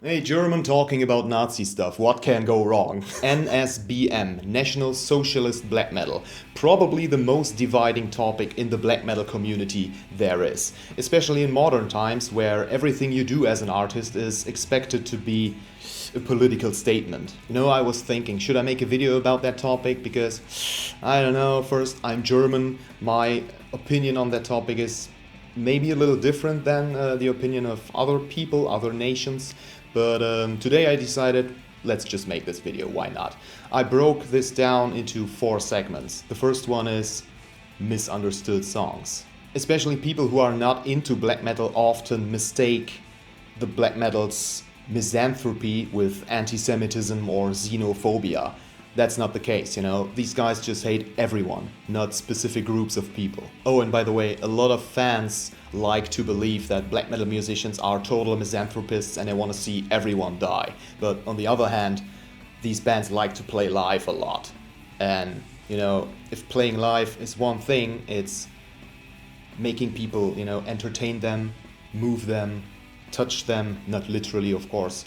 Hey, German talking about Nazi stuff, what can go wrong? NSBM, National Socialist Black Metal. Probably the most dividing topic in the black metal community there is. Especially in modern times where everything you do as an artist is expected to be a political statement. I was thinking, should I make a video about that topic? Because, I don't know, first, I'm German, my opinion on that topic is maybe a little different than the opinion of other people, other nations. But today I decided, let's just make this video, why not? I broke this down into 4 segments. The first one is misunderstood songs. Especially people who are not into black metal often mistake the black metal's misanthropy with anti-Semitism or xenophobia. That's not the case, These guys just hate everyone, not specific groups of people. Oh, and by the way, a lot of fans like to believe that black metal musicians are total misanthropists and they want to see everyone die. But on the other hand, these bands like to play live a lot. And, if playing live is one thing, it's making people, entertain them, move them, touch them, not literally, of course.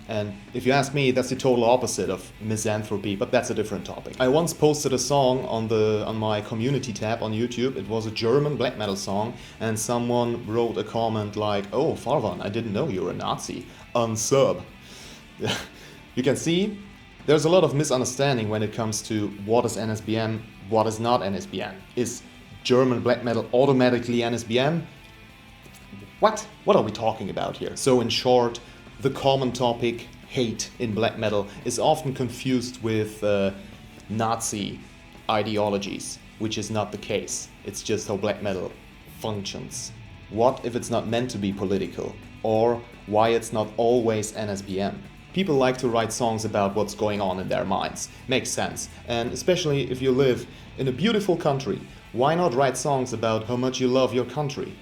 And if you ask me, that's the total opposite of misanthropy, but that's a different topic. I once posted a song on my community tab on YouTube. It was a German black metal song, and someone wrote a comment like, "Oh, Farvann, I didn't know you were a Nazi. Unsub." You can see there's a lot of misunderstanding when it comes to what is NSBM, what is not NSBM. Is German black metal automatically NSBM? What? What are we talking about here? So in short, the common topic, hate in black metal, is often confused with Nazi ideologies, which is not the case. It's just how black metal functions. What if it's not meant to be political? Or why it's not always NSBM? People like to write songs about what's going on in their minds. Makes sense. And especially if you live in a beautiful country, why not write songs about how much you love your country?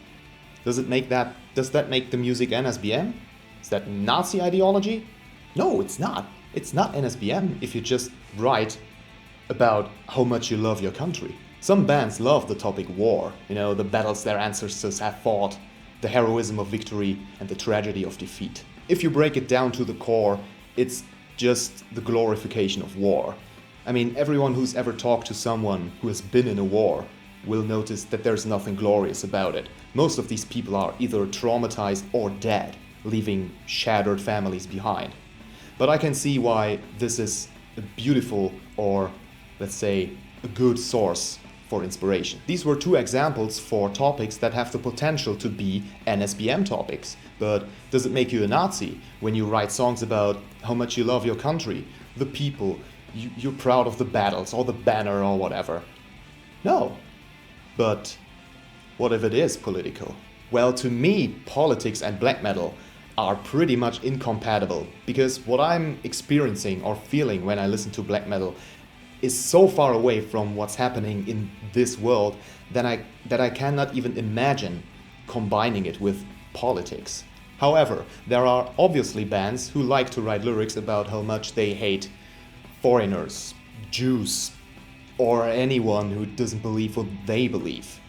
Does that make the music NSBM? Is that Nazi ideology? No, it's not. It's not NSBM if you just write about how much you love your country. Some bands love the topic war, the battles their ancestors have fought, the heroism of victory and the tragedy of defeat. If you break it down to the core, it's just the glorification of war. I mean, everyone who's ever talked to someone who has been in a war will notice that there's nothing glorious about it. Most of these people are either traumatized or dead, leaving shattered families behind. But I can see why this is a beautiful, or let's say a good source for inspiration. These were 2 examples for topics that have the potential to be NSBM topics. But does it make you a Nazi when you write songs about how much you love your country, the people, you're proud of the battles or the banner or whatever? No. But what if it is political? Well, to me, politics and black metal are pretty much incompatible, because what I'm experiencing or feeling when I listen to black metal is so far away from what's happening in this world that I cannot even imagine combining it with politics. However, there are obviously bands who like to write lyrics about how much they hate foreigners, Jews, or anyone who doesn't believe what they believe.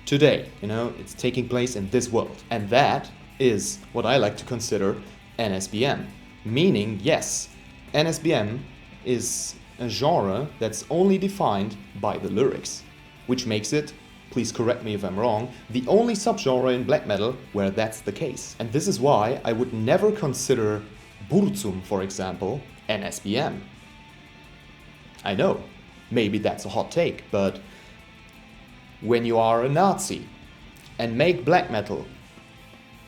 Today, it's taking place in this world, and that is what I like to consider NSBM. Meaning, yes, NSBM is a genre that's only defined by the lyrics, which makes it, please correct me if I'm wrong, the only subgenre in black metal where that's the case. And this is why I would never consider Burzum, for example, NSBM. I know, maybe that's a hot take, but when you are a Nazi and make black metal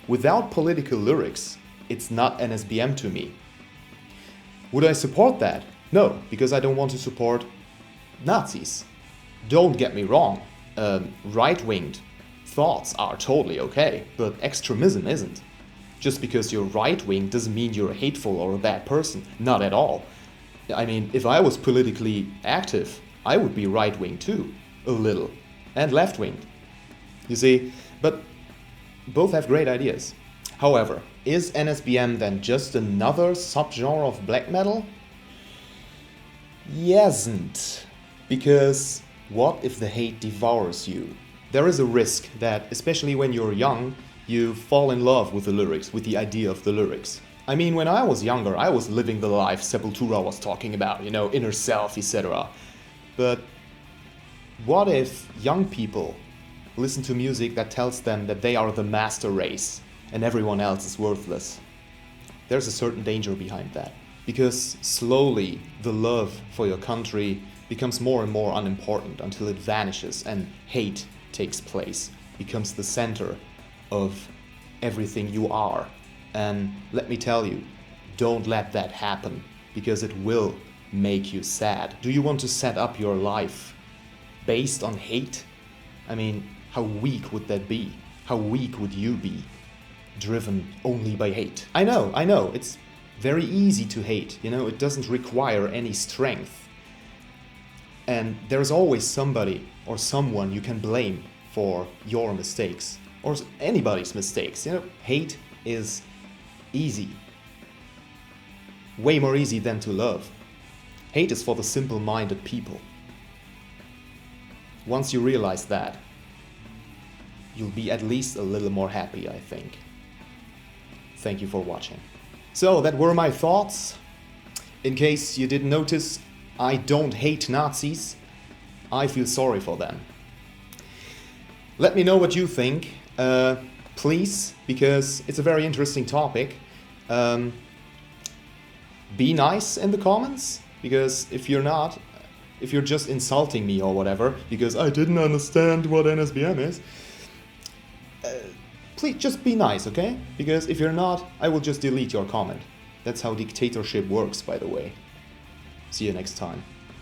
without political lyrics, it's not NSBM to me. Would I support that? No, because I don't want to support Nazis. Don't get me wrong, right-winged thoughts are totally okay, but extremism isn't. Just because you're right-wing doesn't mean you're hateful or a bad person, not at all. I mean, if I was politically active, I would be right-wing too, a little, and left-winged. You see, but both have great ideas. However, is NSBM then just another subgenre of black metal? Yesn't. Because what if the hate devours you? There is a risk that, especially when you're young, You fall in love with the lyrics, with the idea of the lyrics. I mean, when I was younger, I was living the life Sepultura was talking about, you know, inner self, etc. But what if young people listen to music that tells them that they are the master race and everyone else is worthless? There's a certain danger behind that. Because slowly the love for your country becomes more and more unimportant until it vanishes and hate takes place, becomes the center of everything you are. And let me tell you, don't let that happen, because it will make you sad. Do you want to set up your life based on hate? I mean, how weak would that be? How weak would you be, driven only by hate? I know, it's very easy to hate, you know, it doesn't require any strength. And there's always somebody or someone you can blame for your mistakes, or anybody's mistakes, you know. Hate is easy. Way more easy than to love. Hate is for the simple-minded people. Once you realize that, you'll be at least a little more happy, I think. Thank you for watching. So, that were my thoughts. In case you didn't notice, I don't hate Nazis. I feel sorry for them. Let me know what you think, please, because it's a very interesting topic. Be nice in the comments, because if you're not, if you're just insulting me or whatever, because I didn't understand what NSBM is, please just be nice, okay? Because if you're not, I will just delete your comment. That's how dictatorship works, by the way. See you next time.